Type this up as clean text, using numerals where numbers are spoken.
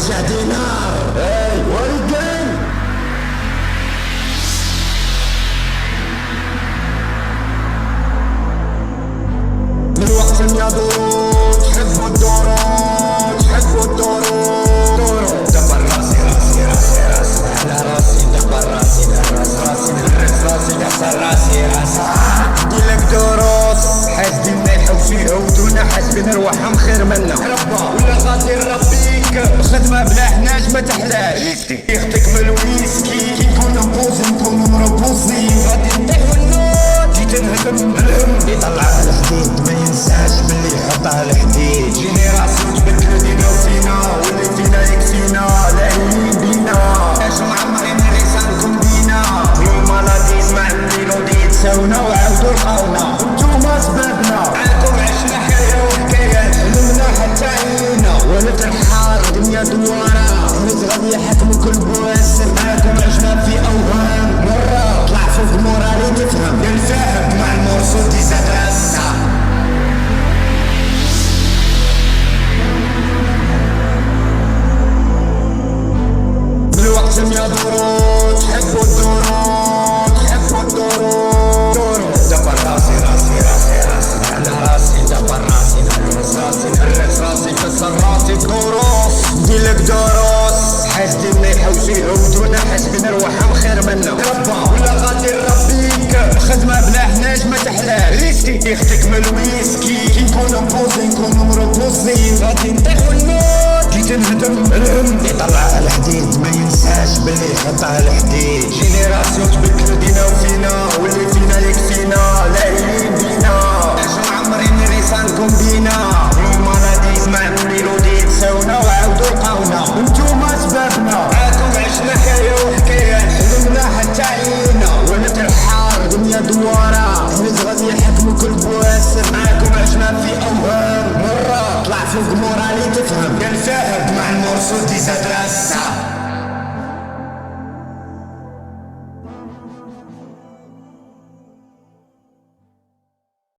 رجع دينار. اي ورجال من وقت يدور تحبوا الدورات، تحبوا الدورات. دبر راسي راسي راسي راسي على راسي، دبر راسي راسي راسي نهرس راسي كسر راسي راسي. نديلك دروس حاسبين نايحو فيها ودونا حاسبين ارواحهم خير منا ربا ولا غادي نربيك. خدمة بلا حناج ما تحلاش، يخطيك من الويسكي كي نكونو بوزي نكونو مربوزين. غادي نطيحو النوت جيت نهدم الهم يطلع الحديد ما ينساش باللي يحطها الحديد. جينيراسيون تبدلو دينا وفينا واللي فينا يكفينا لاهيين بينا. اش معمرين لسانكم بينا يوما لاديز مع الميلودي تساونا وعاودو لقاونا. نتوما سبابنا عالكم عشنا حياة وحكايات علمنا حتى عينا ولد الحار دنيا دوارة. هريت غادي يحكمو كل بواسر معاكم عشنا في اوهام. مرة طلع فوق مورالي تفهم يا الفاهم مع المرصود زاد راسا. من وقت يا دورات تحبوا الدورات، تحبوا الدورات. دبر راسي راسي راسي راسي على راسي، دبر راسي نهرس راسي نهرس راسي كسر راسي. الدروس نديلك دروس حاسبين نايحو فيها ودونا حاسبين ارواحهم خير منا ربا ولا غادي نربيك. خدمة بلا حناج ما تحلاش، ريسكي يخطيك من الويسكي كي نكونو بوزي نكونو